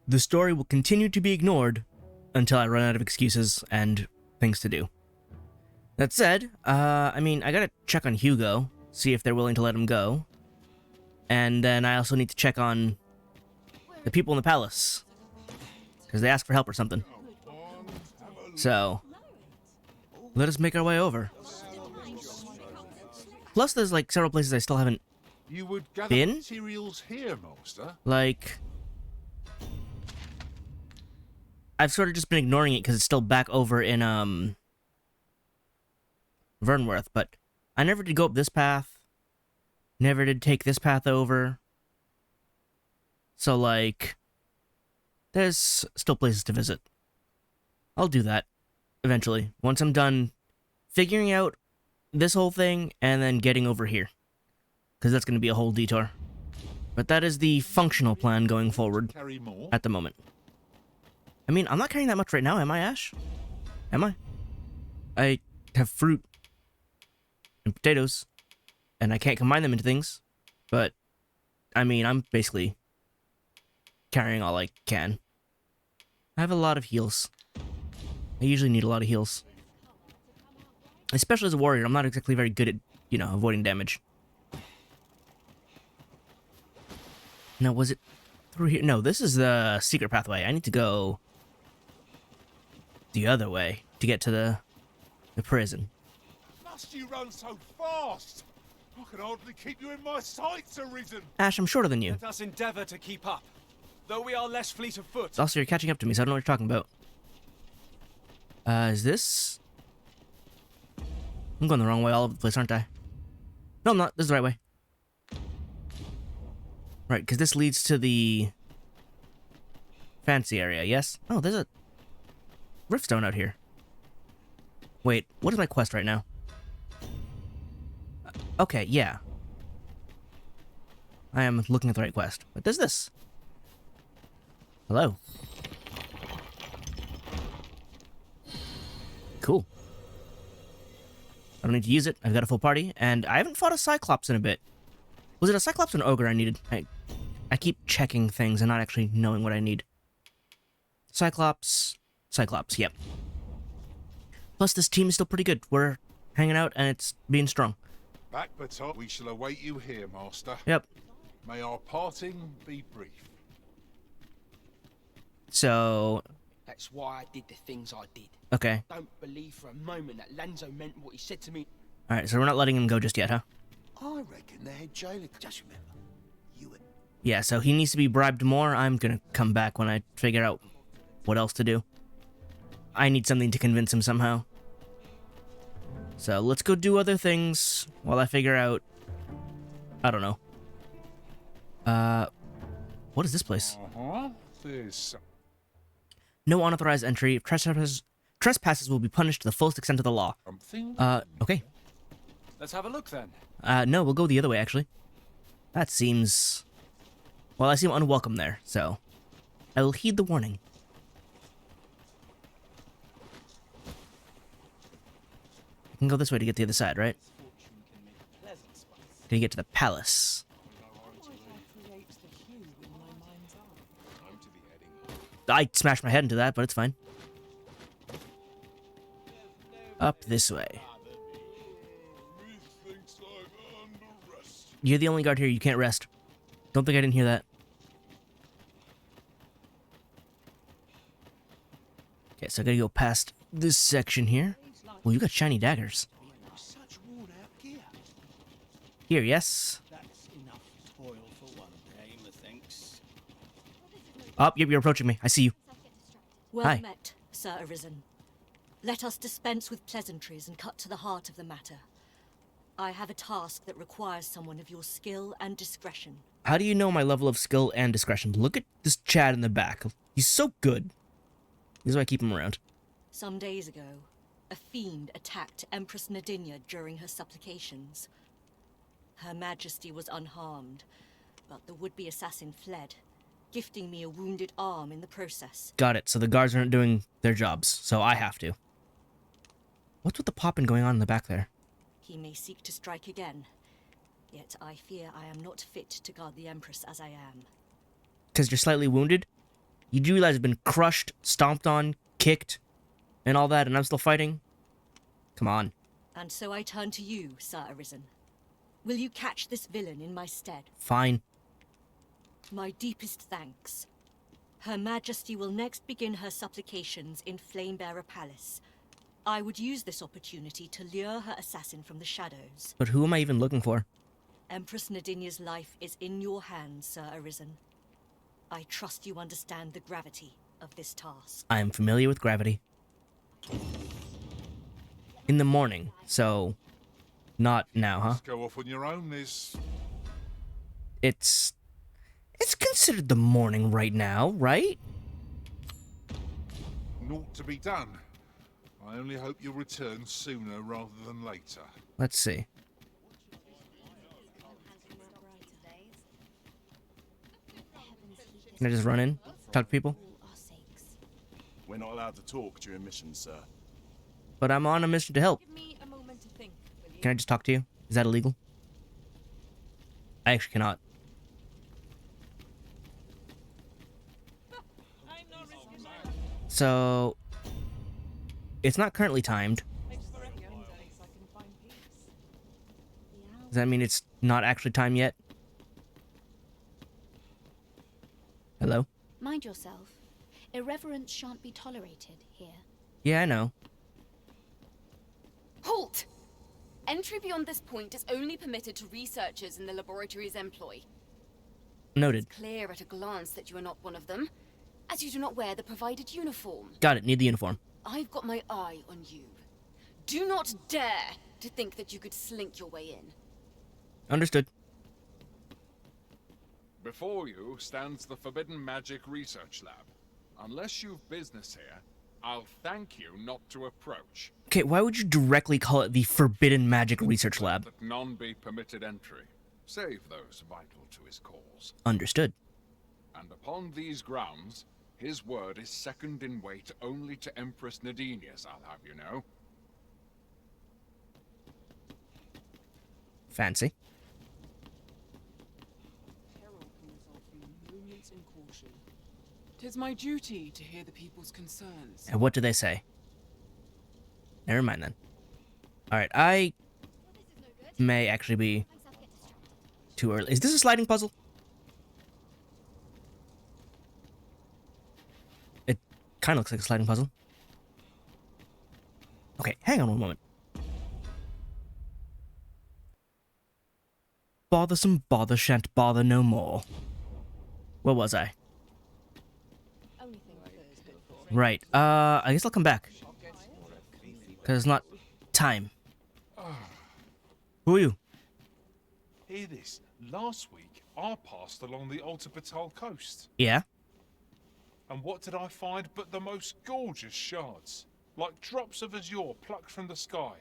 the story will continue to be ignored until I run out of excuses and things to do. That said, I mean, I gotta check on Hugo, see if they're willing to let him go. And then I also need to check on the people in the palace, because they asked for help or something. So, let us make our way over. Plus, there's like several places I still haven't been. Materials here, Master. Like, I've sort of just been ignoring it because it's still back over in Vernworth, but I never did go up this path. Never did take this path over. So, like, there's still places to visit. I'll do that eventually, once I'm done figuring out this whole thing and then getting over here, because that's going to be a whole detour. But that is the functional plan going forward at the moment. I mean, I'm not carrying that much right now, am I, Ash? Am I? I have fruit and potatoes, and I can't combine them into things, but, I mean, I'm basically carrying all I can. I have a lot of heals. I usually need a lot of heals. Especially as a warrior, I'm not exactly very good at, you know, avoiding damage. Now, was it through here? No, this is the secret pathway. I need to go the other way to get to the prison. Must you run so fast? I can hardly keep you in my sights, Arisen. Ash, I'm shorter than you. Let us endeavour to keep up, though we are less fleet of foot. Also, you're catching up to me, so I don't know what you're talking about. Is this? I'm going the wrong way all over the place, aren't I? No, I'm not. This is the right way. Right, because this leads to the fancy area, yes? Oh, there's a riftstone out here. Wait, what is my quest right now? Okay, yeah. I am looking at the right quest. But there's this. Hello. Cool. I don't need to use it. I've got a full party, and I haven't fought a Cyclops in a bit. Was it a Cyclops or an Ogre I needed? I keep checking things and not actually knowing what I need. Cyclops, yep. Plus, this team is still pretty good. We're hanging out, and it's being strong. Back but top, we shall await you here, Master. Yep. May our parting be brief. So... That's why I did the things I did. Okay. Don't believe for a moment that Lanzo meant what he said to me. Alright, so we're not letting him go just yet, huh? I reckon the head jailer. Just remember, you and Yeah, so he needs to be bribed more. I'm gonna come back when I figure out what else to do. I need something to convince him somehow. So let's go do other things while I figure out... I don't know. What is this place? This. No unauthorized entry. Trespassers will be punished to the fullest extent of the law. Something. Okay. Let's have a look then. No, we'll go the other way, actually. That seems... Well, I seem unwelcome there, so... I will heed the warning. I can go this way to get to the other side, right? Gonna get to the palace. I smashed my head into that, but it's fine. Up this way. You're the only guard here, you can't rest. Don't think I didn't hear that. Okay, so I gotta go past this section here. Well, you got shiny daggers. Here, yes? Oh, yep, you're approaching me. I see you. Well Hi. met, Sir Arisen. Let us dispense with pleasantries and cut to the heart of the matter. I have a task that requires someone of your skill and discretion. How do you know my level of skill and discretion? Look at this Chad in the back. He's so good. This is why I keep him around. Some days ago, a fiend attacked Empress Nadinia during her supplications. Her Majesty was unharmed, but the would-be assassin fled, gifting me a wounded arm in the process. Got it. So the guards aren't doing their jobs, so I have to. What's with the popping going on in the back there? He may seek to strike again, yet I fear I am not fit to guard the Empress as I am. 'Cause you're slightly wounded? You do realize I've been crushed, stomped on, kicked, and all that, and I'm still fighting? Come on. And so I turn to you, Sir Arisen. Will you catch this villain in my stead? Fine. My deepest thanks. Her Majesty will next begin her supplications in Flamebearer Palace. I would use this opportunity to lure her assassin from the shadows. But who am I even looking for? Empress Nadinia's life is in your hands, Sir Arisen. I trust you understand the gravity of this task. I am familiar with gravity. In the morning, so not now, huh? Go off on your own. There's It's considered the morning right now, right? naught to be done. I only hope you'll return sooner rather than later. Let's see. Can I just run in, talk to people? We're not allowed to talk during missions, sir. But I'm on a mission to help. Give me a moment to think, will you? Can I just talk to you? Is that illegal? I actually cannot. So, it's not currently timed. Does that mean it's not actually time yet? Hello? Mind yourself. Irreverence shan't be tolerated here. Yeah, I know. Halt! Entry beyond this point is only permitted to researchers in the laboratory's employ. Noted. Clear at a glance that you are not one of them, as you do not wear the provided uniform. Got it. Need the uniform. I've got my eye on you. Do not dare to think that you could slink your way in. Understood. Before you stands the Forbidden Magic Research Lab. Unless you've business here, I'll thank you not to approach. Okay, why would you directly call it the Forbidden Magic Research Lab? That none be permitted entry, save those vital to his cause. Understood. And upon these grounds, his word is second in weight only to Empress Nadinia's, I'll have you know. Fancy. Tis my duty to hear the people's concerns. And what do they say? Never mind then. Alright, I may actually be too early. Is this a sliding puzzle? It kind of looks like a sliding puzzle. Okay, hang on one moment. Bothersome bother shan't bother no more. Where was I? Right, I guess I'll come back. Because it's not time. Who are you? Hear this. Last week, I passed along the Alta Batal coast. Yeah? And what did I find but the most gorgeous shards? Like drops of azure plucked from the sky.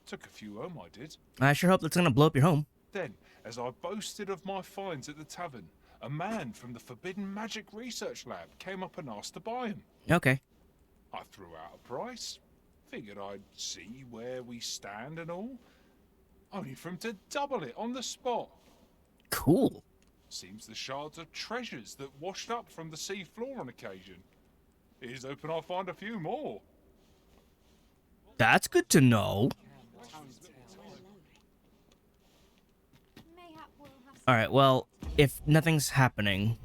Took a few home, I did. I sure hope that's gonna blow up your home. Then, as I boasted of my finds at the tavern, a man from the Forbidden Magic Research Lab came up and asked to buy them. Okay. I threw out a price. Figured I'd see where we stand and all. Only for him to double it on the spot. Cool. Seems the shards are treasures that washed up from the sea floor on occasion. Here's hoping I'll find a few more. That's good to know. Alright, well, if nothing's happening...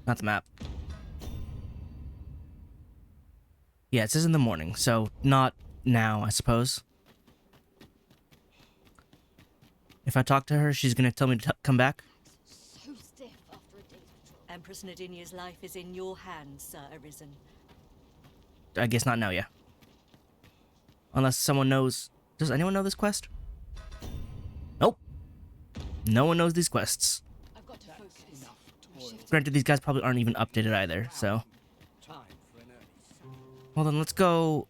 Not the map. Yeah, it says in the morning, so not now, I suppose. If I talk to her, she's gonna tell me to come back? So stiff after a day's patrol. Empress Nadinia's life is in your hands, Sir Arisen. I guess not now, yeah. Unless someone knows... Does anyone know this quest? Nope. No one knows these quests. I've got to focus. Granted, these guys probably aren't even updated either, so... Well then, let's go...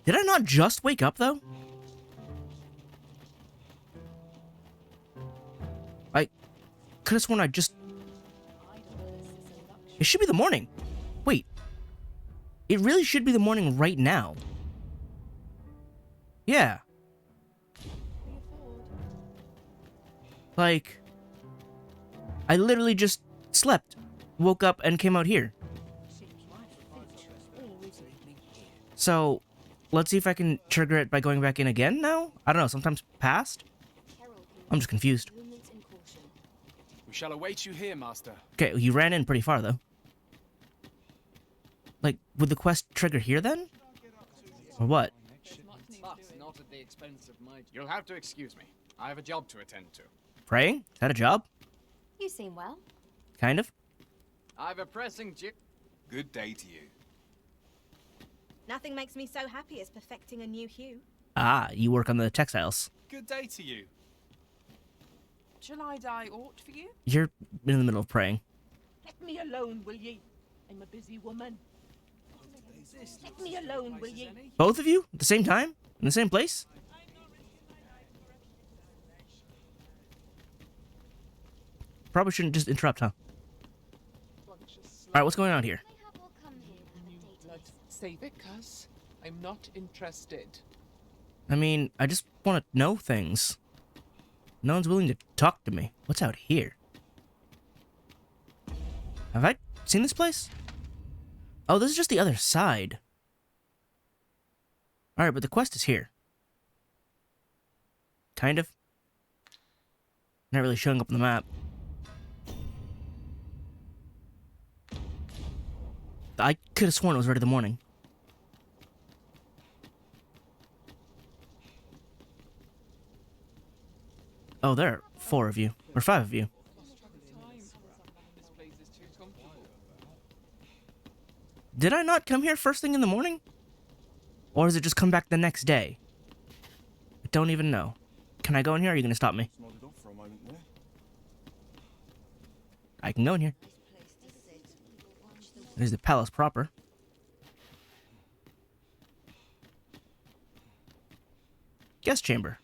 Did I not just wake up, though? I could have sworn I just... It should be the morning. Wait. It really should be the morning right now. Yeah. Like... I literally just slept, woke up, and came out here. So, let's see if I can trigger it by going back in again now? I don't know, sometimes past? I'm just confused. We shall await you here, Master. Okay, you ran in pretty far, though. Like, would the quest trigger here, then? Or what? But not at the expense of my... You'll have to excuse me. I have a job to attend to. Praying? Is that a job? You seem well. Kind of. I've a pressing Good day to you. Nothing makes me so happy as perfecting a new hue. Ah, you work on the textiles. Good day to you. Shall I die aught for you? You're in the middle of praying. Let me alone, will ye? I'm a busy woman. Let me alone, will ye? Both of you? At the same time? In the same place? Probably shouldn't just interrupt, huh? Alright, what's going on here? Let's save it, cuz I'm not interested. I mean, I just want to know things. No one's willing to talk to me. What's out here? Have I seen this place? Oh, this is just the other side. Alright, but the quest is here. Kind of. Not really showing up on the map. I could have sworn it was right in the morning. Oh, there are 4 of you. Or 5 of you. Did I not come here first thing in the morning? Or does it just come back the next day? I don't even know. Can I go in here or are you going to stop me? I can go in here. There's the palace proper. Guest chamber.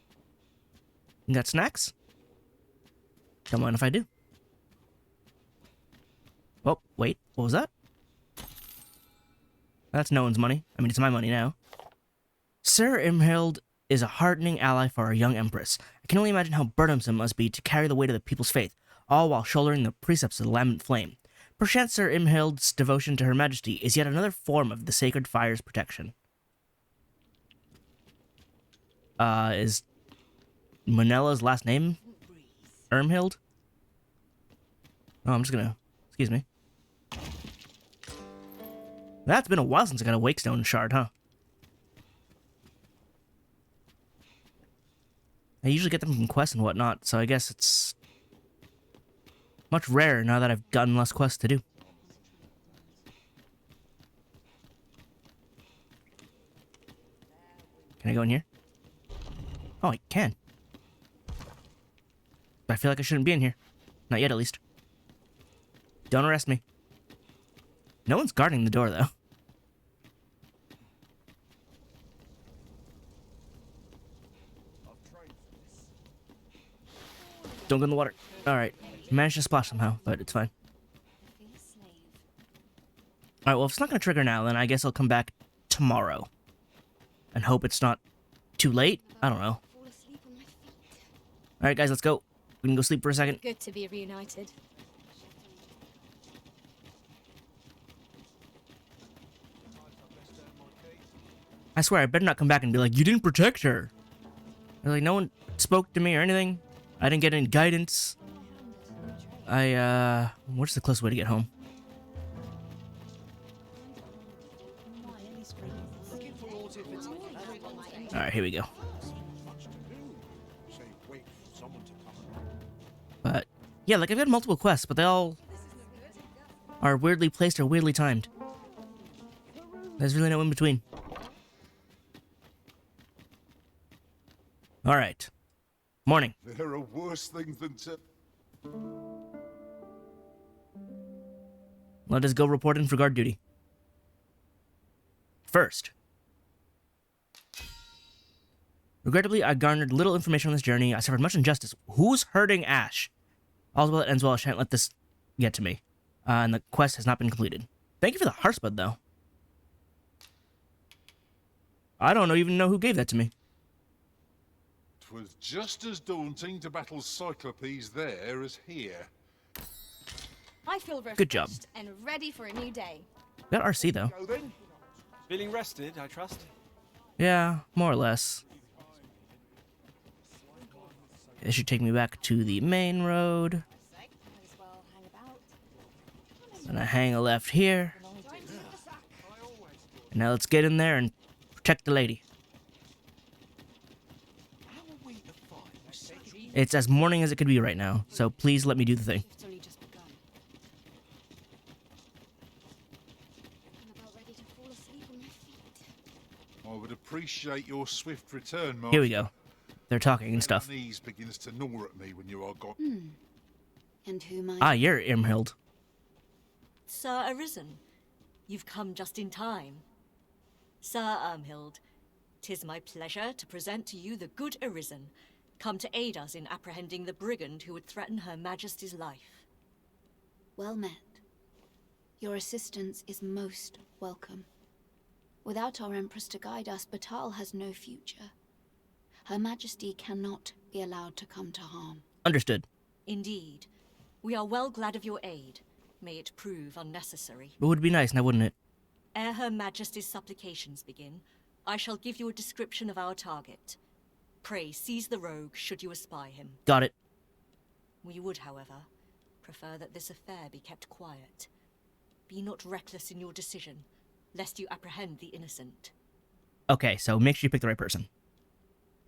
You got snacks? Don't mind if I do. Oh, wait. What was that? That's no one's money. I mean, it's my money now. Sir Imhild is a heartening ally for our young Empress. I can only imagine how burdensome it must be to carry the weight of the people's faith, all while shouldering the precepts of the lambent flame. Perchance Sir Imhild's devotion to Her Majesty is yet another form of the sacred fire's protection. Is Manella's last name Irmhild? Oh, I'm just gonna... Excuse me. That's been a while since I got a Wakestone shard, huh? I usually get them from quests and whatnot, so I guess it's much rarer now that I've gotten less quests to do. Can I go in here? Oh, I can. But I feel like I shouldn't be in here. Not yet, at least. Don't arrest me. No one's guarding the door, though. Don't go in the water. Alright. Managed to splash somehow, but it's fine. Alright, well, if it's not going to trigger now, then I guess I'll come back tomorrow. And hope it's not too late? I don't know. Alright, guys, let's go. We can go sleep for a second. Good to be reunited. I swear, I better not come back and be like, you didn't protect her. Like, no one spoke to me or anything. I didn't get any guidance. What's the closest way to get home? Alright, here we go. But, yeah, like, I've got multiple quests, but they all are weirdly placed or weirdly timed. There's really no in between. Alright. Morning. There are worse things than to... Let us go report in for guard duty. First. Regrettably, I garnered little information on this journey. I suffered much injustice. Who's hurting Ash? All's well that ends well. I shan't let this get to me. And the quest has not been completed. Thank you for the Heartspud, though. I don't even know who gave that to me. 'Twas just as daunting to battle Cyclopes there as here. I feel refreshed Good job. and ready for a new day. Got RC, though. Go then. Feeling rested, I trust? Yeah, more or less. This should take me back to the main road. And I hang a left here. And now let's get in there and protect the lady. It's as morning as it could be right now, so please let me do the thing. It's only just begun. I'm about ready to fall asleep on my feet. I would appreciate your swift return, Master. Here we go. They're talking and stuff. My knees begins to gnaw at me when you are gone. And who might... Ah, you're Imhild. Sir Arisen, you've come just in time. Sir Irmhild, 'tis my pleasure to present to you the good Arisen, come to aid us in apprehending the brigand who would threaten Her Majesty's life. Well met. Your assistance is most welcome. Without our Empress to guide us, Batal has no future. Her Majesty cannot be allowed to come to harm. Understood. Indeed. We are well glad of your aid. May it prove unnecessary. It would be nice, now wouldn't it? Ere Her Majesty's supplications begin, I shall give you a description of our target. Pray seize the rogue should you espy him. Got it. We would, however, prefer that this affair be kept quiet. Be not reckless in your decision, lest you apprehend the innocent. Okay, so make sure you pick the right person.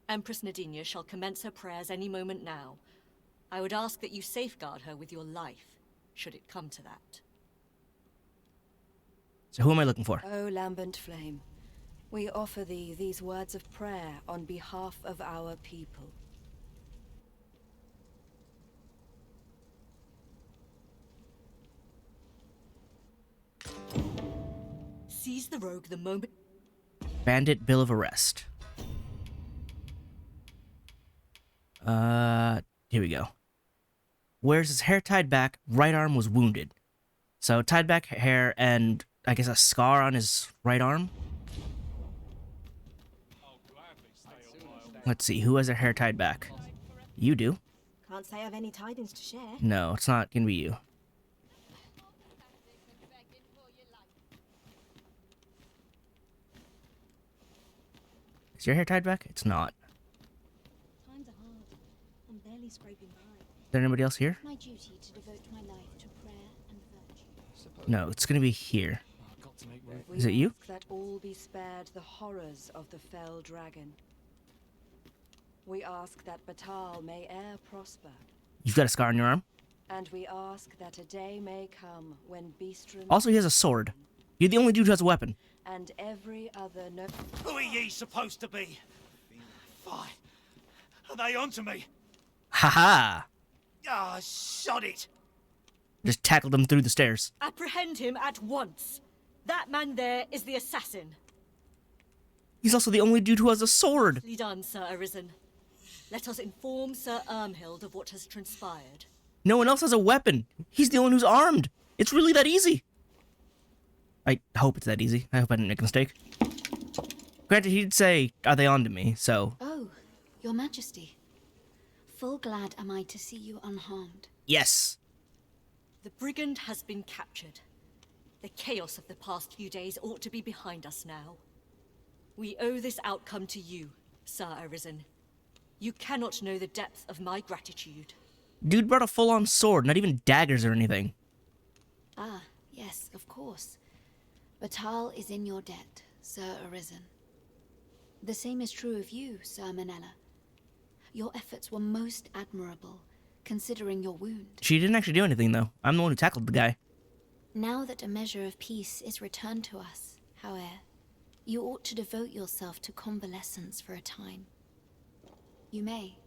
Empress Nadinia shall commence her prayers any moment now. I would ask that you safeguard her with your life, should it come to that. So who am I looking for? O lambent flame, we offer thee these words of prayer on behalf of our people. Seize the rogue the moment... Bandit Bill of Arrest. Here we go. Wears his hair tied back, right arm was wounded. So tied back hair and I guess a scar on his right arm. Let's see, who has their hair tied back? You do. Can't say I've any tidings to share. No, it's not gonna be you. Is your hair tied back? It's not. Times are hard. I'm barely scraping by. Is there anybody else here? My duty to devote my life to prayer and virtue. No, it's gonna be here. We Is it you? ask that all be spared the horrors of the fell dragon. We ask that Batal may e'er prosper. You've got a scar on your arm? And we ask that a day may come when Beastren... Also, he has a sword. You're the only dude who has a weapon. And every other no... Who are ye supposed to be? Fine. Are they onto me? Haha! Ah, shot it! Just tackled him through the stairs. Apprehend him at once. That man there is the assassin. He's also the only dude who has a sword. Nicely done, Sir Arisen. Let us inform Sir Irmhild of what has transpired. No one else has a weapon. He's the only one who's armed. It's really that easy. I hope it's that easy. I hope I didn't make a mistake. Granted, he'd say, are they on to me, so... Oh, Your Majesty. Full glad am I to see you unharmed. Yes. The brigand has been captured. The chaos of the past few days ought to be behind us now. We owe this outcome to you, Sir Arisen. You cannot know the depth of my gratitude. Dude brought a full-on sword, not even daggers or anything. Ah, yes, of course. Batal is in your debt, Sir Arisen. The same is true of you, Sir Manella. Your efforts were most admirable, considering your wound. She didn't actually do anything, though. I'm the one who tackled the guy. Now that a measure of peace is returned to us, however, you ought to devote yourself to convalescence for a time. You may.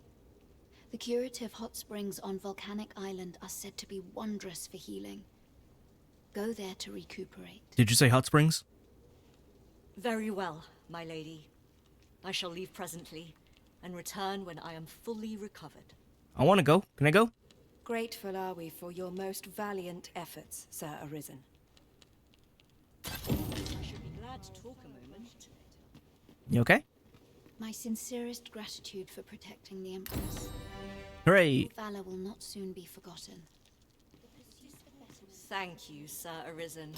The curative hot springs on Volcanic Island are said to be wondrous for healing. Go there to recuperate. Did you say hot springs? Very well, my lady. I shall leave presently, and return when I am fully recovered. I want to go. Can I go? Grateful are we for your most valiant efforts, Sir Arisen. I should be glad to talk a moment. You okay? My sincerest gratitude for protecting the Empress. Hooray! Your valor will not soon be forgotten. Thank you, Sir Arisen.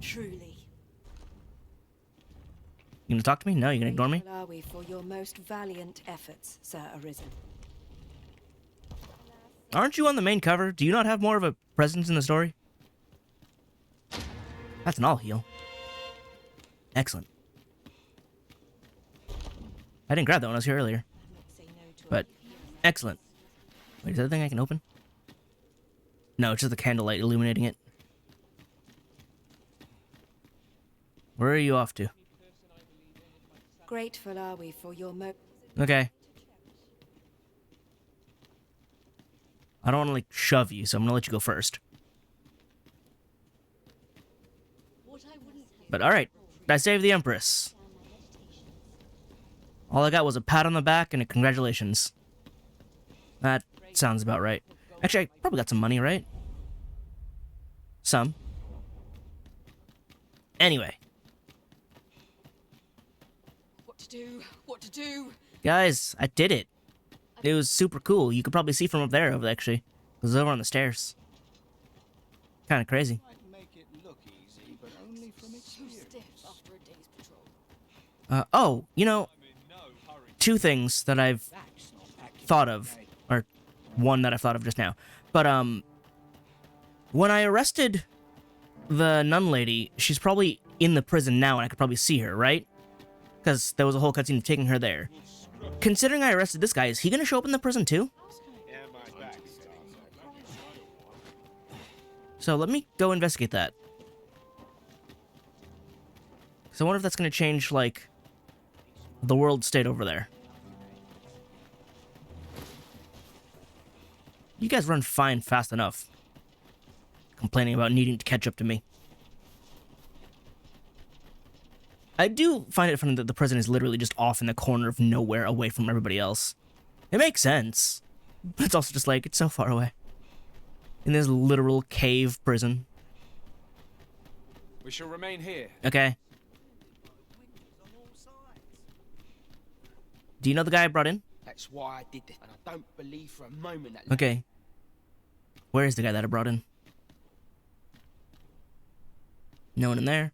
Truly. gonna talk to me? No, you're gonna ignore me? Grateful are we for your most valiant efforts, Sir Arisen. Aren't you on the main cover? Do you not have more of a presence in the story? That's an all heal. Excellent. I didn't grab that when I was here earlier. But, excellent. Wait, is that a thing I can open? No, it's just the candlelight illuminating it. Where are you off to? Grateful are we for your Okay. I don't want to, like, shove you, so I'm gonna let you go first. But alright, I saved the Empress. All I got was a pat on the back and a congratulations. That sounds about right. Actually, I probably got some money, right? Some. Anyway. What to do? What to do? Guys, I did it. It was super cool. You could probably see from up there, actually. It was over on the stairs. Kind of crazy. Oh, you know, two things that I've thought of, or one that I've thought of just now. But, when I arrested the nun lady, she's probably in the prison now, and I could probably see her, right? Because there was a whole cutscene taking her there. Considering I arrested this guy, is he gonna show up in the prison too? So let me go investigate that. So I wonder if that's gonna change, like, the world state over there. You guys run fine fast enough. Complaining about needing to catch up to me. I do find it funny that the prison is literally just off in the corner of nowhere away from everybody else. It makes sense. But it's also just like, it's so far away. In this literal cave prison. We shall remain here. Okay. Do you know the guy I brought in? That's why I did this, and I don't believe for a moment that... Okay. Where is the guy that I brought in? No one in there.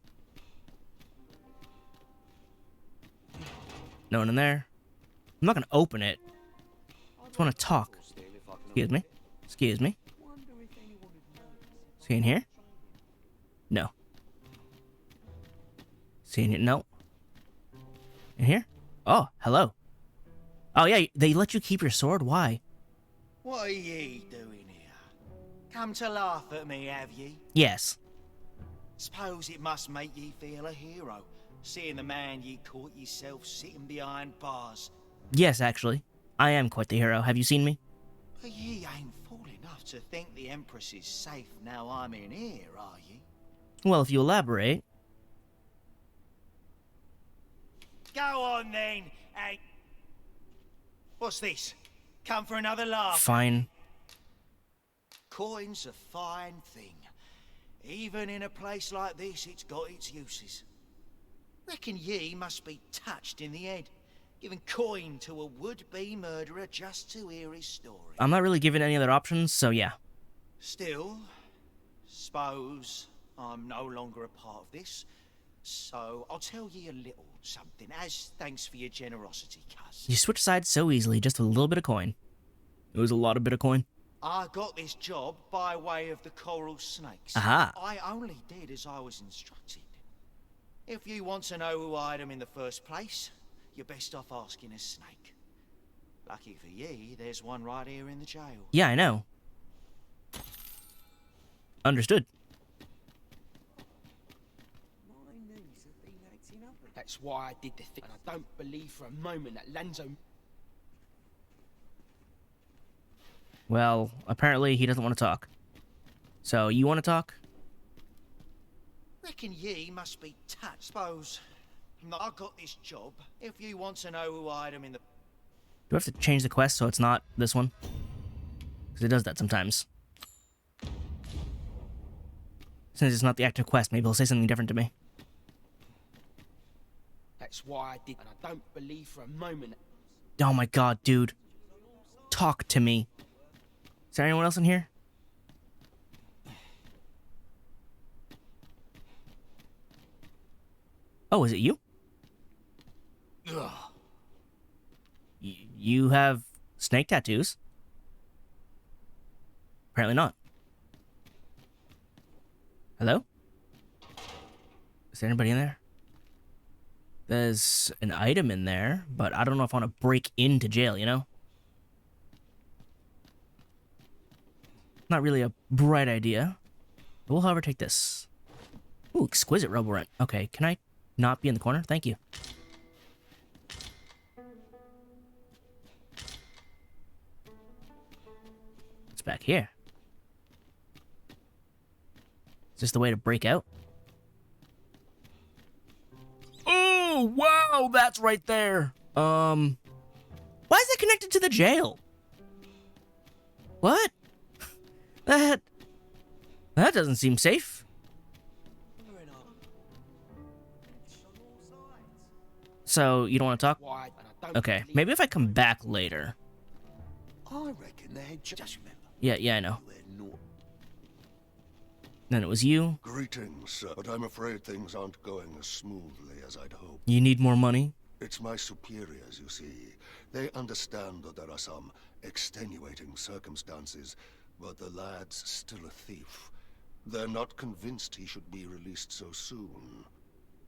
No one in there. I'm not gonna open it. I just wanna talk. Excuse me. Excuse me. Is he in here? No. Is he in here? No. In here? Oh, hello. Oh yeah, they let you keep your sword? Why? What are ye doing here? Come to laugh at me, have ye? Yes. Suppose it must make ye feel a hero, seeing the man ye caught yourself sitting behind bars. Yes, actually. I am quite the hero. Have you seen me? But ye ain't fool enough to think the Empress is safe now I'm in here, are ye? Well, if you elaborate. Go on then, and... What's this? Come for another laugh? Fine. Coin's a fine thing. Even in a place like this, it's got its uses. Reckon ye must be touched in the head, giving coin to a would-be murderer just to hear his story. I'm not really given any other options, so yeah. Still, suppose I'm no longer a part of this, so I'll tell ye a little something, as thanks for your generosity, cuz. You switch sides so easily, just with a little bit of coin. It was a lot of bit of coin. I got this job by way of the coral snakes. Aha. I only did as I was instructed. If you want to know who hired them in the first place, you're best off asking a snake. Lucky for ye, there's one right here in the jail. Yeah, I know. Understood. That's why I did the thing, and I don't believe for a moment that Lanzo... Well, apparently he doesn't want to talk. So, you want to talk? Reckon ye must be touched. Suppose I got this job. If you want to know who hired him in the... Do I have to change the quest so it's not this one? Because it does that sometimes. Since it's not the active quest, maybe he'll say something different to me. That's why I did, and I don't believe for a moment... Oh my god, dude. Talk to me. Is there anyone else in here? Oh, is it you? you have snake tattoos. Apparently not. Hello? Is there anybody in there? There's an item in there, but I don't know if I want to break into jail, you know? Not really a bright idea. We'll, however, take this. Ooh, exquisite rubber rent. Okay, can I not be in the corner? Thank you. What's back here? Is this the way to break out? Oh, wow, that's right there. Why is it connected to the jail? What? That doesn't seem safe. So, you don't want to talk? Okay, maybe if I come back later. I reckon the head just remember. Yeah, I know. Then it was you. Greetings, sir, but I'm afraid things aren't going as smoothly as I'd hoped. You need more money? It's my superiors, you see. They understand that there are some extenuating circumstances, but the lad's still a thief. They're not convinced he should be released so soon.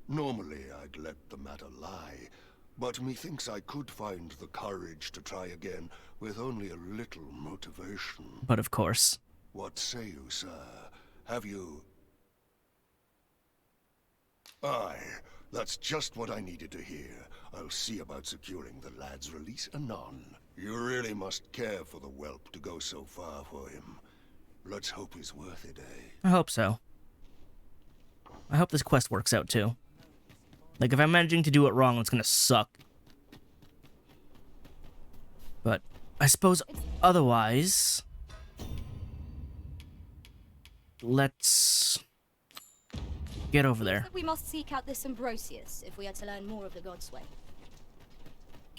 Normally, I'd let the matter lie, but methinks I could find the courage to try again with only a little motivation. But of course. What say you, sir? Have you... Aye, that's just what I needed to hear. I'll see about securing the lad's release anon. You really must care for the whelp to go so far for him. Let's hope he's worth it, eh? I hope so. I hope this quest works out, too. Like, if I'm managing to do it wrong, it's gonna suck. But I suppose otherwise... Let's get over there. We must seek out this Ambrosius if we are to learn more of the God's way.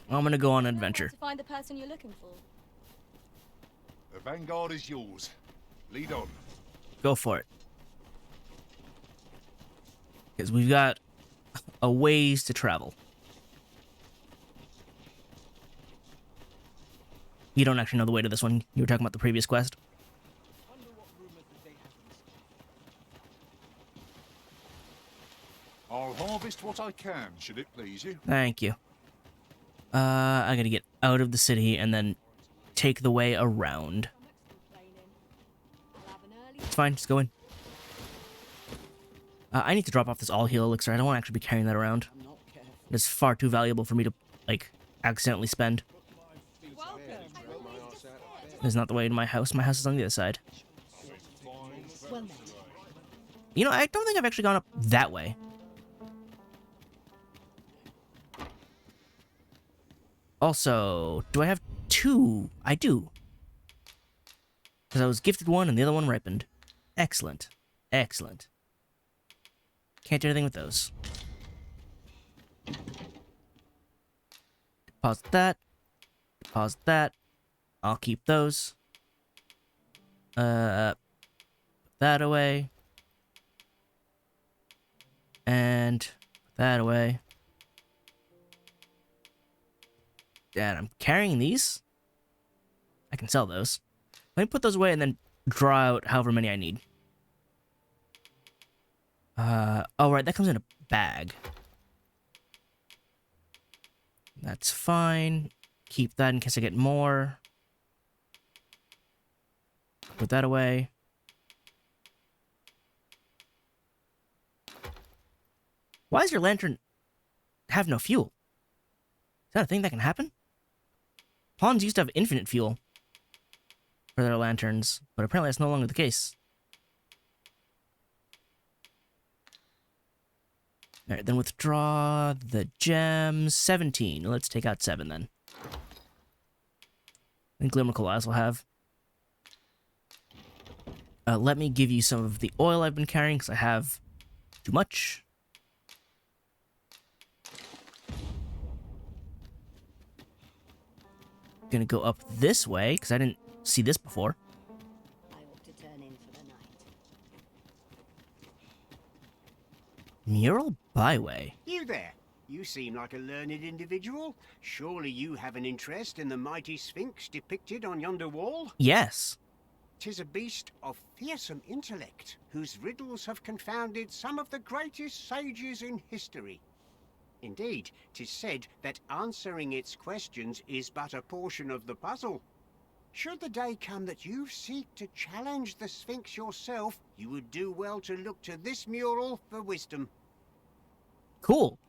I'm gonna go on an adventure. To find the person you're looking for. The vanguard is yours. Lead on. Go for it. Because we've got a ways to travel. You don't actually know the way to this one. You were talking about the previous quest. I'll harvest what I can, should it please you. Thank you. I gotta get out of the city and then take the way around. It's fine, just go in. I need to drop off this all-heal elixir. I don't want to actually be carrying that around. It's far too valuable for me to, like, accidentally spend. This is not the way to my house. My house is on the other side. You know, I don't think I've actually gone up that way. Also, do I have two? I do. Because I was gifted one and the other one ripened. Excellent. Excellent. Can't do anything with those. Deposit that. Deposit that. I'll keep those. Put that away. And put that away. And I'm carrying these. I can sell those. Let me put those away and then draw out however many I need. Oh, right, that comes in a bag. That's fine. Keep that in case I get more. Put that away. Why does your lantern have no fuel? Is that a thing that can happen? Pawns used to have infinite fuel for their lanterns, but apparently that's no longer the case. Alright, then withdraw the gems. 17. Let's take out 7 then. And Glimmer Eyes will have. Let me give you some of the oil I've been carrying, because I have too much. Gonna go up this way, because I didn't see this before. I ought to turn in for the night. Mural Byway. You there. You seem like a learned individual. Surely you have an interest in the mighty Sphinx depicted on yonder wall? Yes. 'Tis a beast of fearsome intellect, whose riddles have confounded some of the greatest sages in history. Indeed, 'tis said that answering its questions is but a portion of the puzzle. Should the day come that you seek to challenge the Sphinx yourself, you would do well to look to this mural for wisdom. Cool.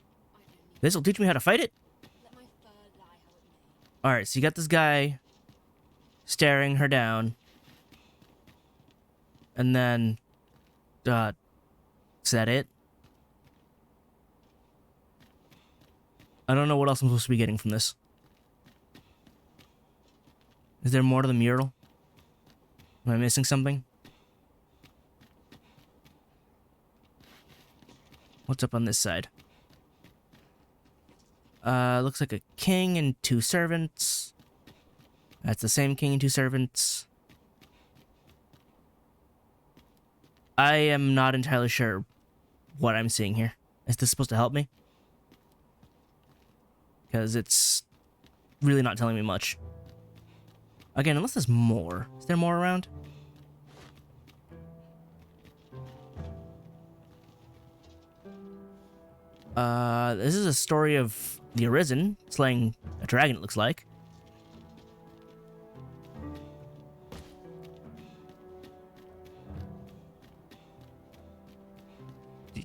This will teach me how to fight it? Alright, so you got this guy staring her down. And then, is that it? I don't know what else I'm supposed to be getting from this. Is there more to the mural? Am I missing something? What's up on this side? Looks like a king and 2 servants. That's the same king and 2 servants. I am not entirely sure what I'm seeing here. Is this supposed to help me? Because it's really not telling me much. Again, unless there's more. Is there more around? This is a story of the Arisen slaying a dragon, it looks like.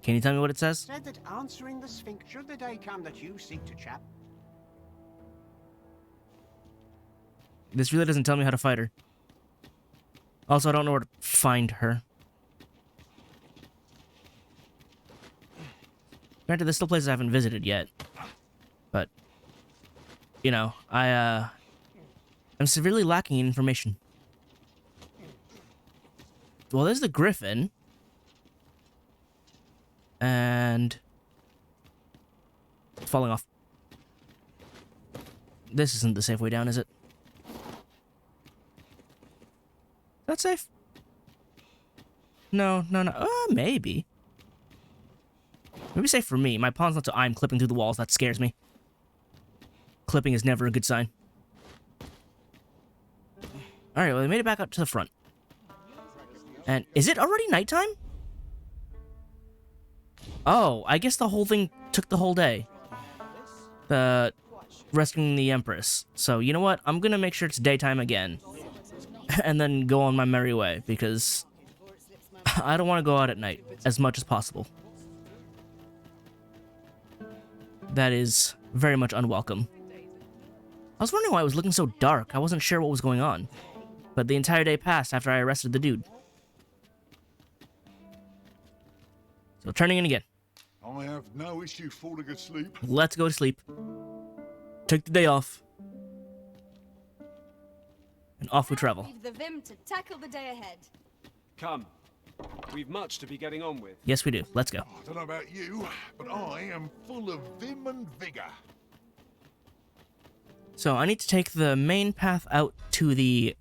Can you tell me what it says? Said that answering the Sphinx should the day come that you seek to chap. This really doesn't tell me how to fight her. Also, I don't know where to find her. Granted, there's still places I haven't visited yet. But, you know, I'm severely lacking in information. Well, there's the griffin. And falling off. This isn't the safe way down, is it? That's safe? No. Maybe. Maybe safe for me. My pawn's not so I'm clipping through the walls. That scares me. Clipping is never a good sign. Alright, well, we made it back up to the front. And is it already nighttime? Oh, I guess the whole thing took the whole day. Rescuing the Empress. So, you know what? I'm gonna make sure it's daytime again. And then go on my merry way, because I don't want to go out at night as much as possible. That is very much unwelcome. I was wondering why it was looking so dark. I wasn't sure what was going on. But the entire day passed after I arrested the dude. So turning in again. I have no issue falling asleep. Let's go to sleep. Take the day off. And off we travel. Leave the Vim to tackle the day ahead. Come. We've much to be getting on with. Yes, we do. Let's go. I don't know about you, but I am full of vim and vigor. So I need to take the main path out to the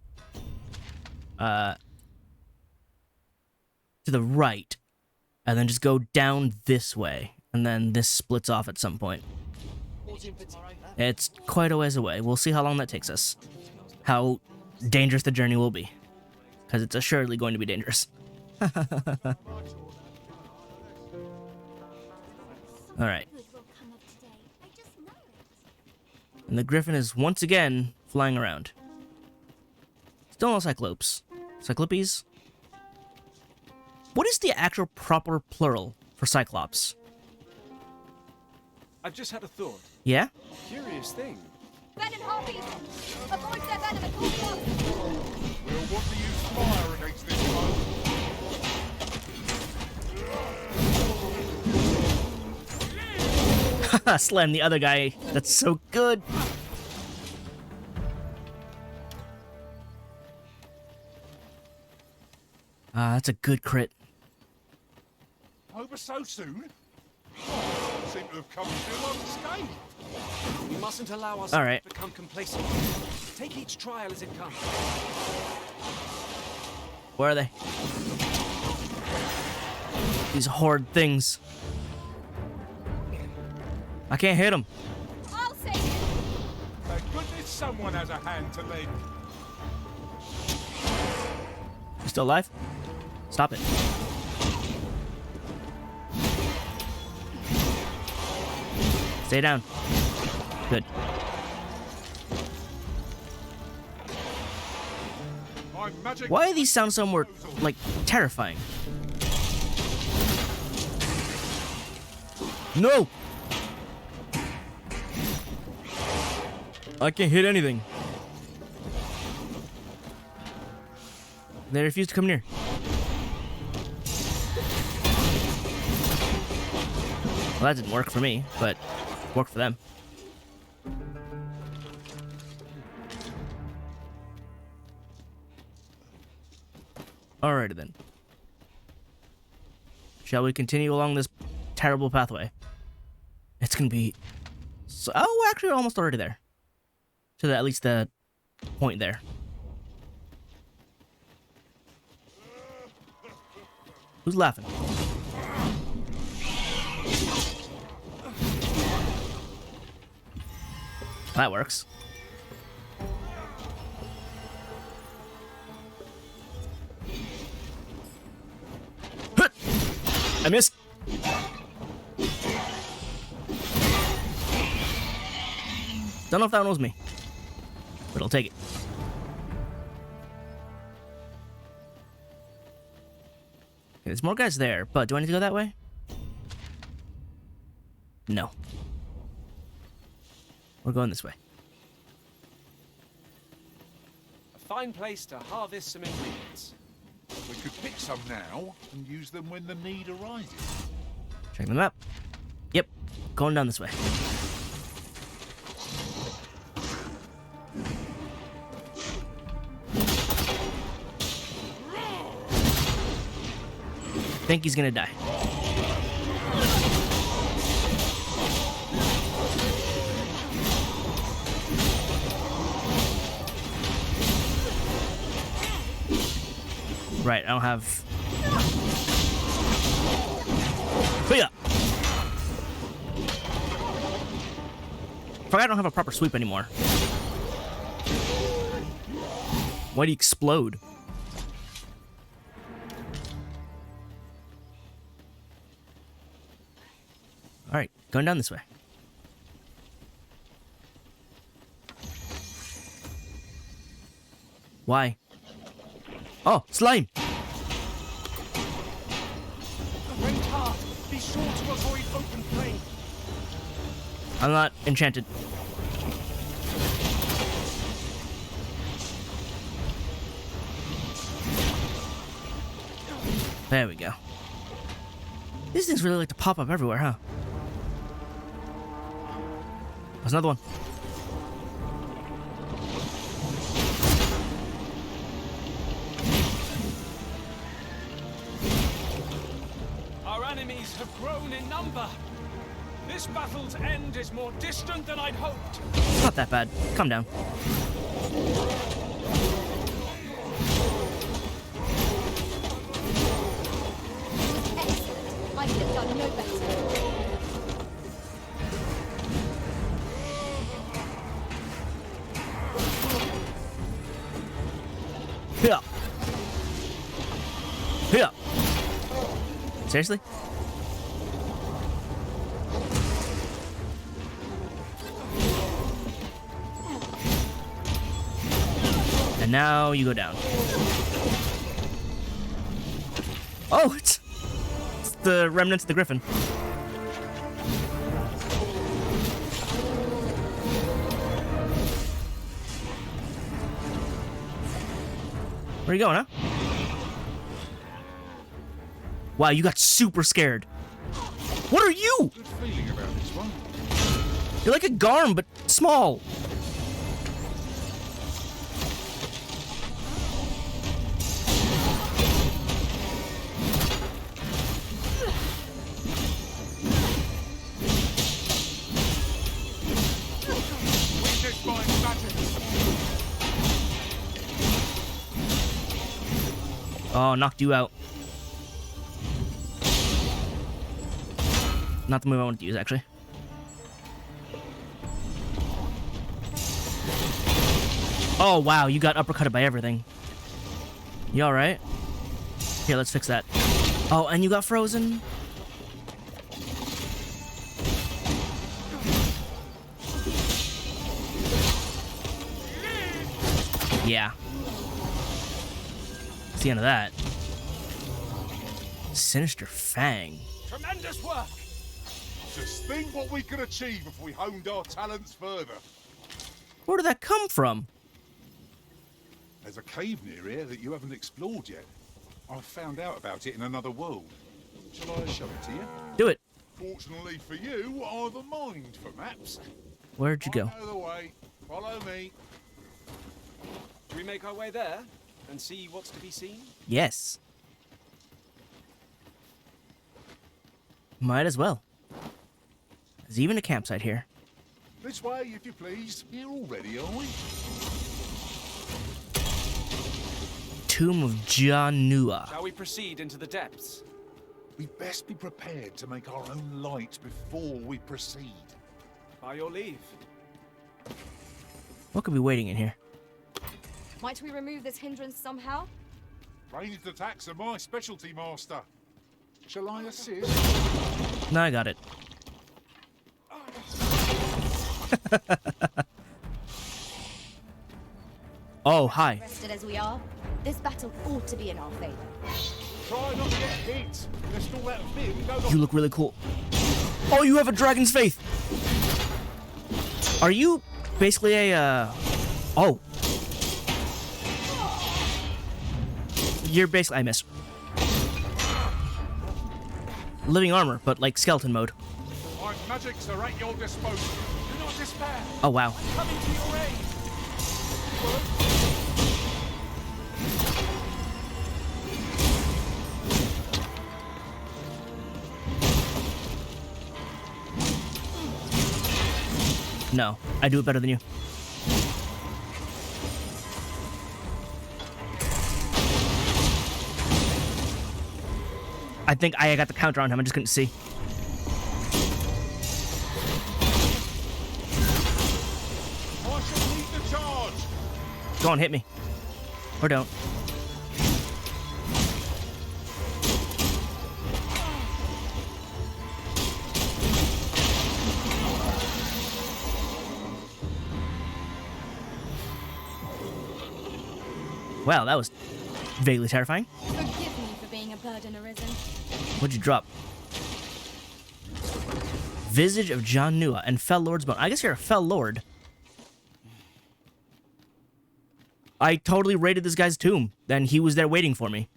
right, and then just go down this way, and then this splits off at some point. It's quite a ways away. We'll see how long that takes us. How dangerous the journey will be, because it's assuredly going to be dangerous. Alright. And the griffin is once again flying around. Still no Cyclopes. Cyclopes? What is the actual proper plural for Cyclops? I've just had a thought. Yeah? Curious thing. Venom harpies! Avoid their venom at all costs! Well, what do you fire against this one? Slam the other guy. That's so good. That's a good crit. Over so soon? Seem to have come through unscathed. We mustn't allow us to become complacent. Take each trial as it comes. Where are they? These horrid things. I can't hit him. I'll save you. Thank goodness someone has a hand to lend. You still alive? Stop it. Stay down. Good. My magic. Why do these sound so more, like, terrifying? No! I can't hit anything. They refuse to come near. Well, that didn't work for me, but worked for them. Alrighty then. Shall we continue along this terrible pathway? It's gonna be... So, oh, actually, we're almost already there. To at least the point there. Who's laughing? That works. I missed. Don't know if that one was me, but I'll take it. Okay, there's more guys there, but do I need to go that way? No. We're going this way. A fine place to harvest some ingredients. We could pick some now and use them when the need arises. Check them out. Yep, going down this way. Think he's gonna die. Right, I don't have... Hiya! Forgot I don't have a proper sweep anymore. Why do you explode? Alright, going down this way. Why? Oh, slime! Rent hard. Be sure to avoid open flame. I'm not enchanted. There we go. These things really like to pop up everywhere, huh? There's another one. Our enemies have grown in number. This battle's end is more distant than I'd hoped. It's not that bad. Calm down. I could have done no better. Here. Here. Seriously? And now you go down. Oh, it's the remnants of the griffin. Where are you going, huh? Wow, you got super scared. What are you? Good feeling about this one. You're like a Garm, but small. Oh, knocked you out. Not the move I wanted to use, actually. Oh, wow, you got uppercutted by everything. You alright? Here, let's fix that. Oh, and you got frozen? Yeah. That's the end of that. Sinister Fang. Tremendous work! Just think what we could achieve if we honed our talents further. Where did that come from? There's a cave near here that you haven't explored yet. I found out about it in another world. Shall I show it to you? Do it. Fortunately for you, I've a mind for maps. Where'd you go? I know the way. Follow me. Do we make our way there and see what's to be seen? Yes. Might as well. There's even a campsite here. This way, if you please. Here already, are we? Tomb of Janua. Shall we proceed into the depths? We'd best be prepared to make our own light before we proceed. By your leave. What could be waiting in here? Might we remove this hindrance somehow? Ranged attacks are my specialty, Master. Shall I assist? No, I got it. Oh, hi. Rested as we are, this battle ought to be in our favor. Try not to get hit. There's still that thing. You look really cool. Oh, you have a dragon's faith. Are you basically a, Oh. You're basically... I miss. Living armor, but like skeleton mode. My magics are at your disposal. Do not despair. Oh, wow. I'm coming to your aid. No, I do it better than you. I think I got the counter on him, I just couldn't see. I shall lead the charge. Go on, hit me. Or don't. Wow, that was vaguely terrifying. Forgive me for being a burden arisen. What'd you drop? Visage of Janua and Fell Lord's Bone. I guess you're a Fell Lord. I totally raided this guy's tomb. Then he was there waiting for me.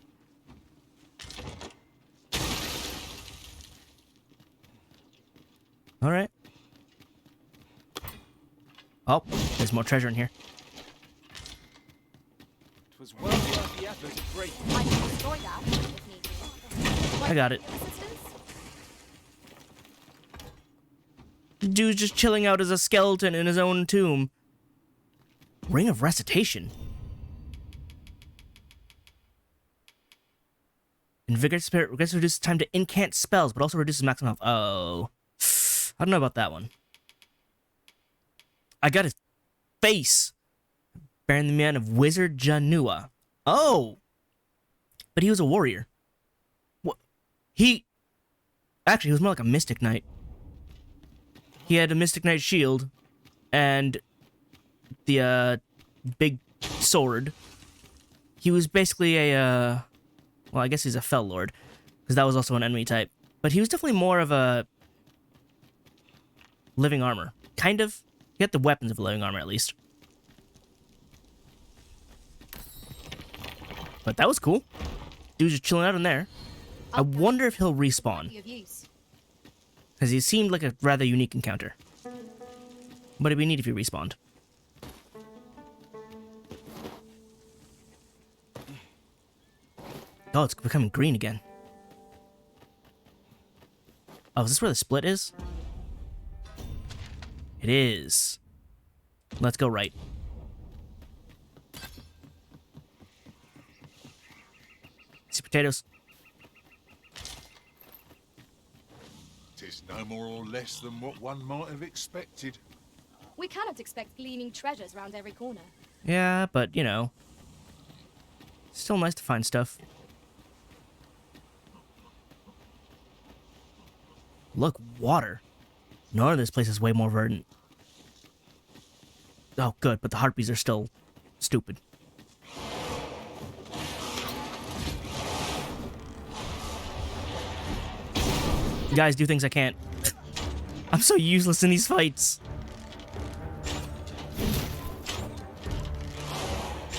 Alright. Oh, there's more treasure in here. It was well worth the effort to break. I can destroy that if need be. I got it. Dude's just chilling out as a skeleton in his own tomb. Ring of Recitation. Invigorate Spirit reduces time to incant spells, but also reduces maximum health. Oh. I don't know about that one. I got his face. Bearing the man of Wizard Janua. Oh! But he was a warrior. What? Actually, he was more like a Mystic Knight. He had a Mystic Knight shield and the big sword. He was basically a well, I guess he's a Fell Lord, because that was also an enemy type. But he was definitely more of a living armor. Kind of. He had the weapons of living armor, at least. But that was cool. Dude's just chilling out in there. I wonder if he'll respawn. Because he seemed like a rather unique encounter. But it'd be neat if he respawned. Oh, it's becoming green again. Oh, is this where the split is? It is. Let's go right. See potatoes. Tis no more or less than what one might have expected. We cannot expect gleaming treasures round every corner. Yeah, but, you know, still nice to find stuff. Look, water. No wonder this place is way more verdant. Oh, good, but the harpies are still stupid. Guys, do things I can't. I'm so useless in these fights.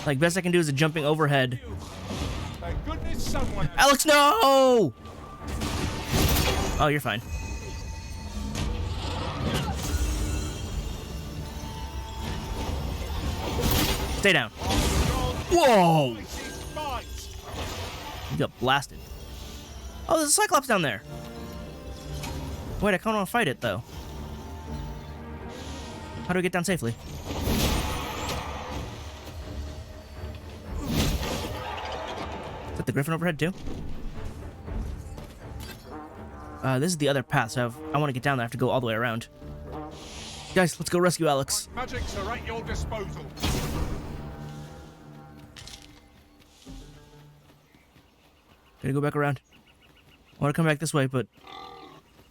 Like, best I can do is a jumping overhead. Thank goodness someone... Alex, no! Oh, you're fine. Stay down. Whoa! You got blasted. Oh, there's a Cyclops down there. Wait, I kind of want to fight it, though. How do we get down safely? Is that the Griffin overhead, too? This is the other path, so I want to get down there. I have to go all the way around. Guys, let's go rescue Alex. Magics are at your disposal. Gotta go back around. I want to come back this way, but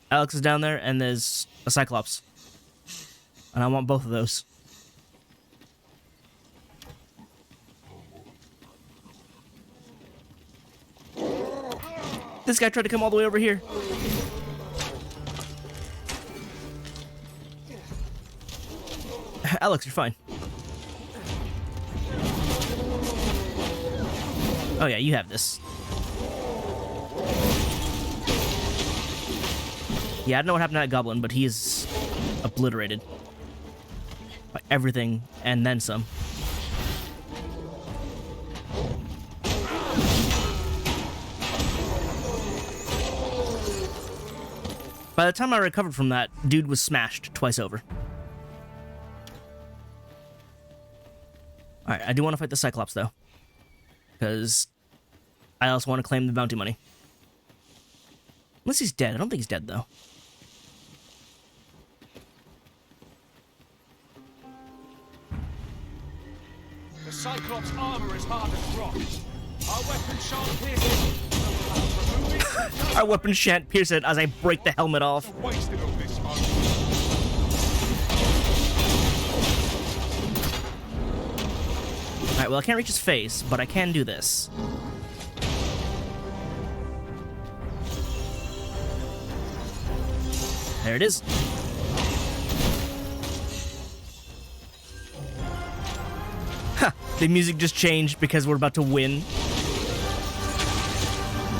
Alex is down there, and there's a Cyclops. And I want both of those. This guy tried to come all the way over here. Alex, you're fine. Oh yeah, you have this. Yeah, I don't know what happened to that goblin, but he is obliterated by everything and then some. By the time I recovered from that, dude was smashed twice over. Alright, I do want to fight the Cyclops, though. Because I also want to claim the bounty money. Unless he's dead. I don't think he's dead, though. The Cyclops' armor is hard as rock. Our weapon shan't pierce it. Our weapon shan't pierce it as I break the helmet off. Wasted on this one. Alright, well, I can't reach his face, but I can do this. There it is. Ha! The music just changed because we're about to win.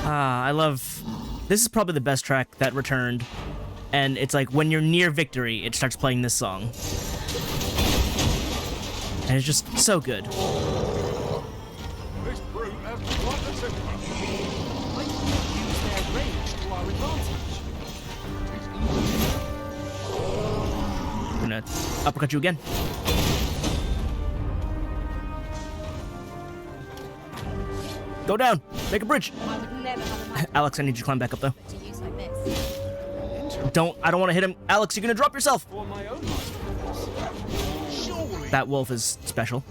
Ah, I love... This is probably the best track that returned. And it's like, when you're near victory, it starts playing this song. And it's just so good. This brute has quite the temper. I can use their range to our advantage. I'm gonna uppercut you again. Go down! Make a bridge! Alex, I need you to climb back up, though. I don't want to hit him. Alex, you're gonna drop yourself! That wolf is special.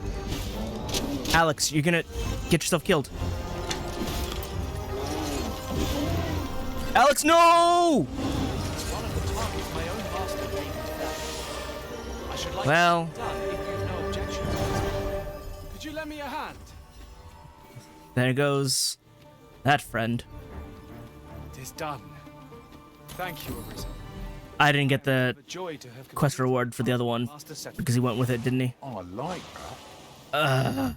Alex, you're gonna get yourself killed. Alex, no! Well... Could you lend me a hand? There goes that friend. It is done. Thank you, Arisen. I didn't get the A joy to have quest reward for the other one because he went with it, didn't he? Oh, I like that.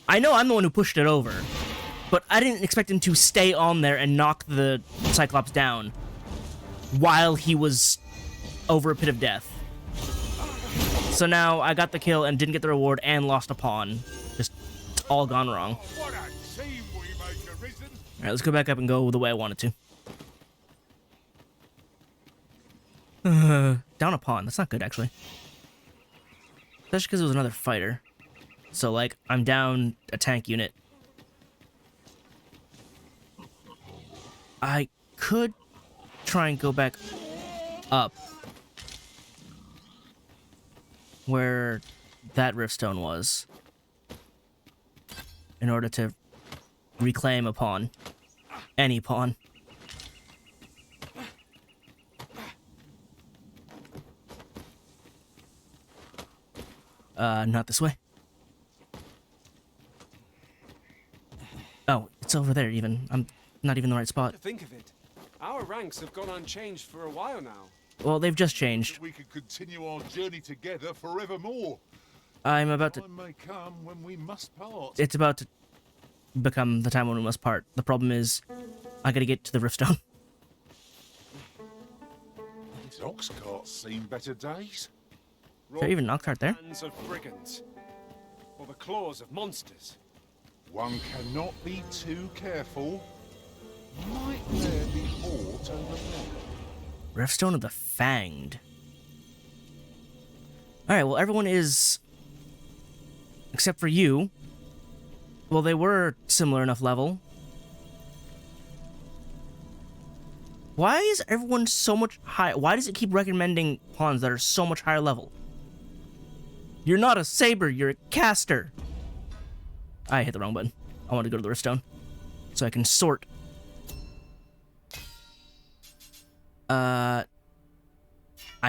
I know I'm the one who pushed it over, but I didn't expect him to stay on there and knock the Cyclops down while he was over a pit of death. So now I got the kill and didn't get the reward and lost a pawn. Just all gone wrong. What a team we make, Arisen. Alright, let's go back up and go the way I wanted to. Down a pawn. That's not good, actually. Especially because it was another fighter. So, like, I'm down a tank unit. I could try and go back up. Where that riftstone was in order to reclaim a pawn. Any pawn. Not this way. Oh, it's over there even. I'm not even in the right spot. To think of it, our ranks have gone unchanged for a while now. Well, they've just changed. We could continue our journey together forevermore. I'm about to... Time may come when we must part. It's about to become the time when we must part. The problem is, I gotta get to the riftstone. These ox carts seen better days. Is there even an ox cart there? Hands of brigands, or the claws of monsters. One cannot be too careful. Might there be aught over there? Riftstone of the Fanged. Alright, well, everyone is... except for you. Well, they were similar enough level. Why is everyone so much high? Why does it keep recommending pawns that are so much higher level? You're not a saber, you're a caster. I hit the wrong button. I want to go to the riftstone so I can sort. I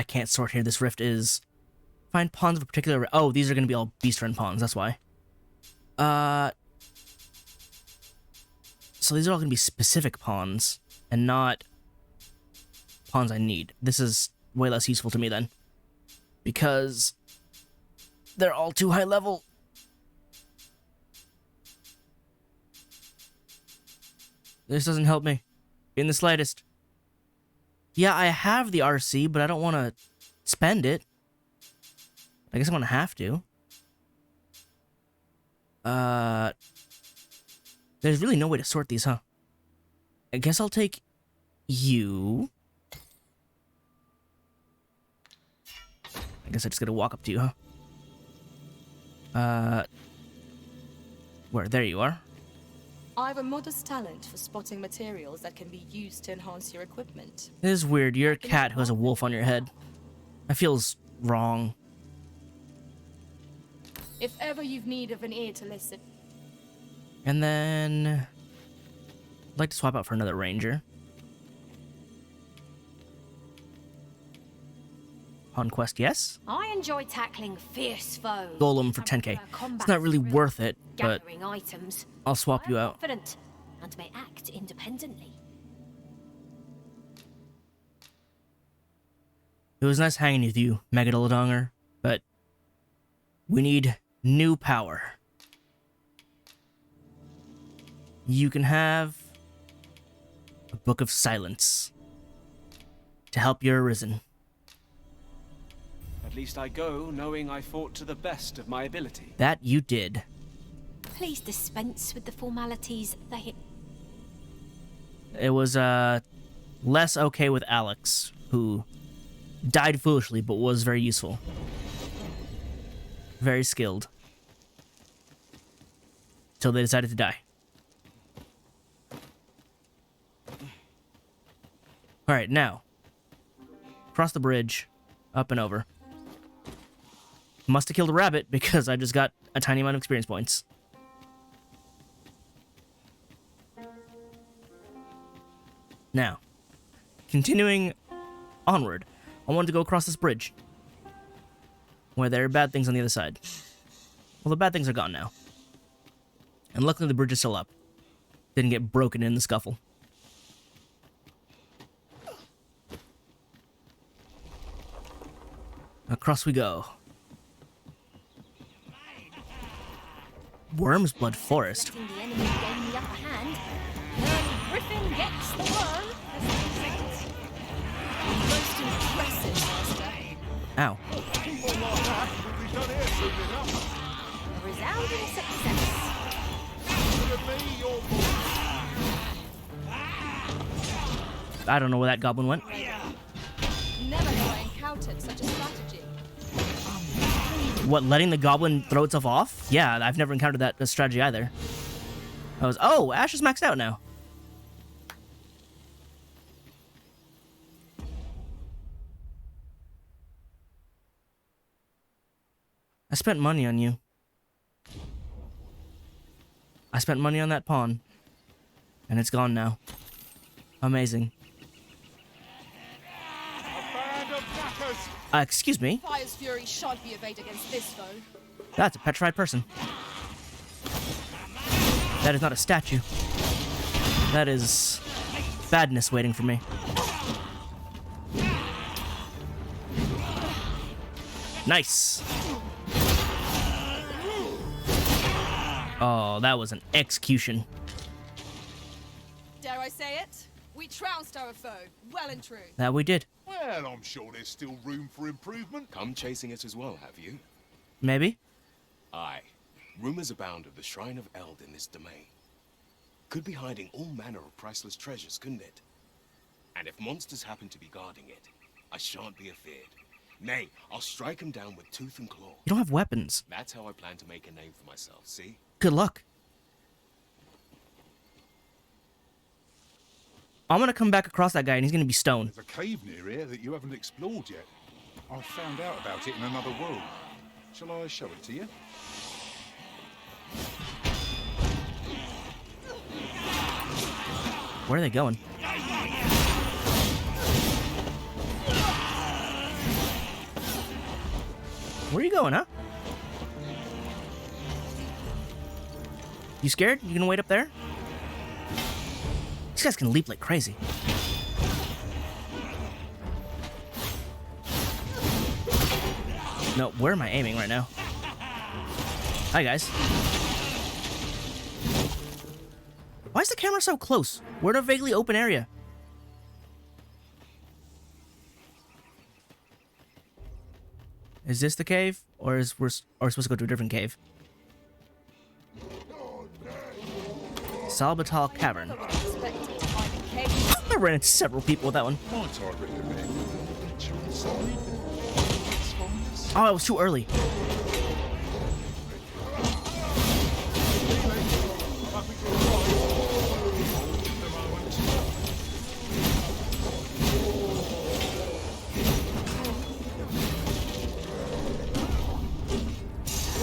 can't sort here. This rift is... Find pawns of a particular... Oh, these are going to be all beast friend pawns, that's why. So these are all going to be specific pawns, and not pawns I need. This is way less useful to me then, because they're all too high level. This doesn't help me in the slightest. Yeah, I have the RC, but I don't want to spend it. I guess I'm gonna have to. There's really no way to sort these, huh? I guess I'll take you. I guess I just gotta walk up to you, huh? Where? There you are. I've a modest talent for spotting materials that can be used to enhance your equipment. This is weird. You're a cat who has a wolf on your head. That feels wrong. If ever you've need of an ear to listen. And then... I'd like to swap out for another ranger. Conquest, yes? I enjoy tackling fierce foes. Golem for 10k. It's not really worth it, but gathering items. I'll swap you out. Confident and may act independently. It was nice hanging with you, Megalodongar, but we need new power. You can have a Book of Silence to help your Arisen. At least I go knowing I fought to the best of my ability. That you did. Please dispense with the formalities. It was less okay with Alex, who died foolishly but was very useful. Very skilled. Till they decided to die. Alright, now. Cross the bridge. Up and over. Must have killed a rabbit because I just got a tiny amount of experience points. Now, continuing onward, I wanted to go across this bridge, where there are bad things on the other side. Well, the bad things are gone now. And luckily the bridge is still up. Didn't get broken in the scuffle. Across we go. Worm's Blood Forest. Letting the enemy gain the upper hand. Early Griffin gets the worm. Most impressive, Master. Ow. A resounding success. I don't know where that goblin went. Never have I encountered such a strategy. What, letting the goblin throw itself off? Yeah, I've never encountered that strategy either. Oh, Ash is maxed out now. I spent money on you. I spent money on that pawn. And it's gone now. Amazing. Excuse me? Fire's fury shan't be evaded against this foe. That's a petrified person. That is not a statue. That is badness waiting for me. Nice. Oh, that was an execution. Dare I say it? We trounced our foe, well and true. That we did. Well, I'm sure there's still room for improvement. Come chasing it as well, have you? Maybe. Aye. Rumors abound of the Shrine of Eld in this domain. Could be hiding all manner of priceless treasures, couldn't it? And if monsters happen to be guarding it, I shan't be afeared. Nay, I'll strike them down with tooth and claw. You don't have weapons. That's how I plan to make a name for myself, see? Good luck. I'm gonna come back across that guy and he's gonna be stoned. There's a cave near here that you haven't explored yet. I found out about it in another world. Shall I show it to you? Where are they going? Where are you going, huh? You scared? You gonna wait up there? These guys can leap like crazy. No, where am I aiming right now? Hi, guys. Why is the camera so close? We're in a vaguely open area. Is this the cave? Or is we're supposed to go to a different cave? Salbatal Cavern. I ran into several people with that one. Oh, it was too early.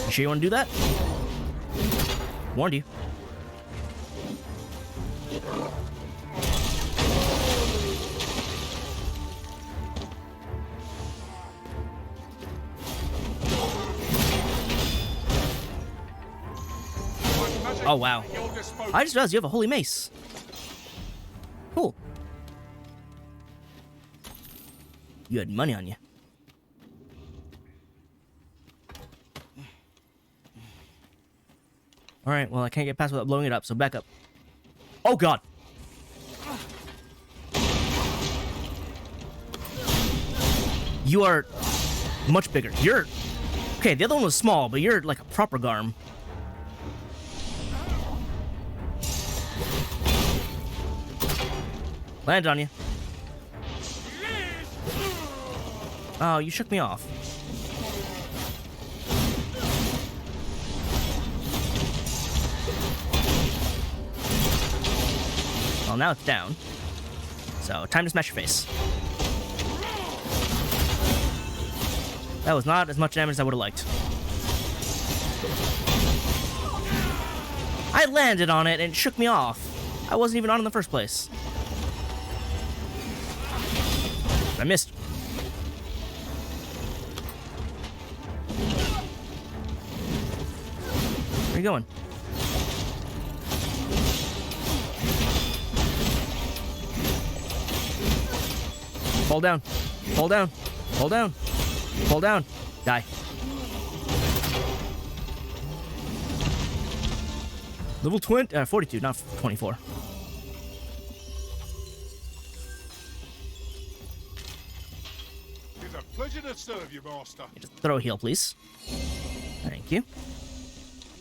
You sure you want to do that? Warned you. Oh, wow. I just realized you have a holy mace. Cool. You had money on you. Alright, well, I can't get past without blowing it up, so back up. Oh, God! You are much bigger. You're... Okay, the other one was small, but you're like a proper Garm. Land on you. Oh, you shook me off. Well, now it's down. So, time to smash your face. That was not as much damage as I would have liked. I landed on it and it shook me off. I wasn't even on in the first place. I missed. Where are you going? Fall down. Fall down. Fall down. Fall down. Die. Level 42, not 24. It's a pleasure to serve you, Master. Just throw a heal, please. Thank you.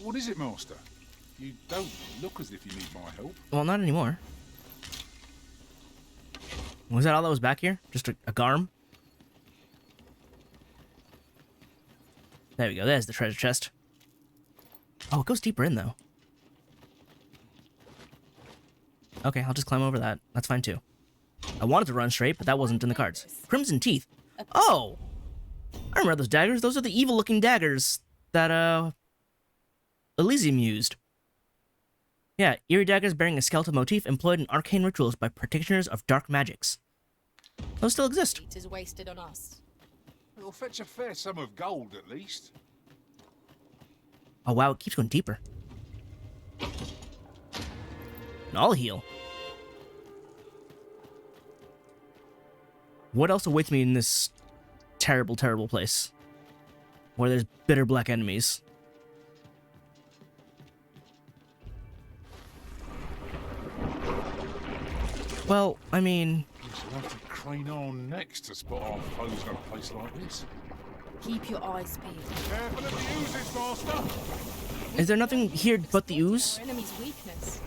What is it, Master? You don't look as if you need my help. Well, not anymore. Was that all that was back here? Just a Garm? There we go. There's the treasure chest. Oh, it goes deeper in, though. Okay, I'll just climb over that. That's fine, too. I wanted to run straight, but that wasn't in the cards. Crimson Teeth. Oh! I remember those daggers. Those are the evil-looking daggers that Elysium used. Yeah, eerie daggers bearing a skeletal motif employed in arcane rituals by practitioners of dark magics. Those still exist. It is wasted on us. It'll fetch a fair sum of gold, at least. Oh wow, it keeps going deeper. And I'll heal. What else awaits me in this terrible, terrible place? Where there's bitter black enemies. Well, I mean... You'll have to crane on next to spot our foes in a place like this. Keep your eyes peeled. Careful of the oozes, master! Is there nothing here but the ooze? Our enemy's weakness.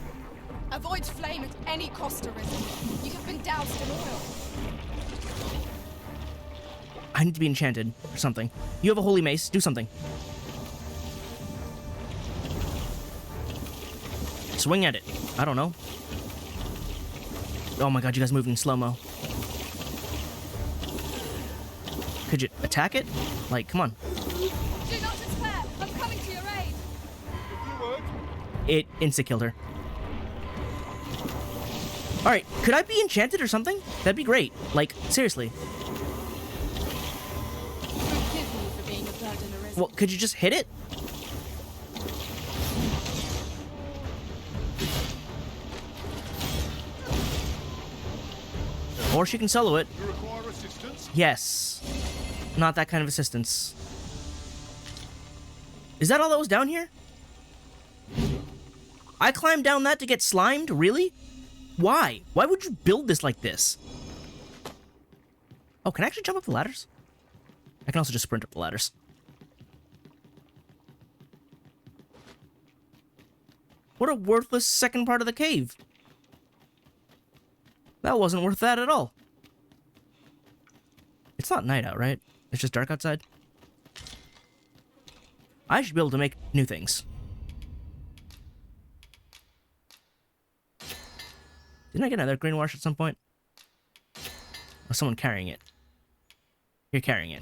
Avoid flame at any cost, Arisen. You have been doused in oil. I need to be enchanted or something. You have a holy mace. Do something. Swing at it. I don't know. Oh my god, you guys moving in slow-mo. Could you attack it? Like, come on. Do not despair. I'm coming to your aid. It insta-killed her. Alright, could I be enchanted or something? That'd be great. Like, seriously. Forgive me for being a burden, Arisen. Well, could you just hit it? Or she can solo it. You require assistance? Yes. Not that kind of assistance. Is that all that was down here? I climbed down that to get slimed? Really? Why? Why would you build this like this? Oh, can I actually jump up the ladders? I can also just sprint up the ladders. What a worthless second part of the cave. That wasn't worth that at all. It's not night out, right? It's just dark outside. I should be able to make new things. Didn't I get another green wash at some point? Or someone carrying it? You're carrying it.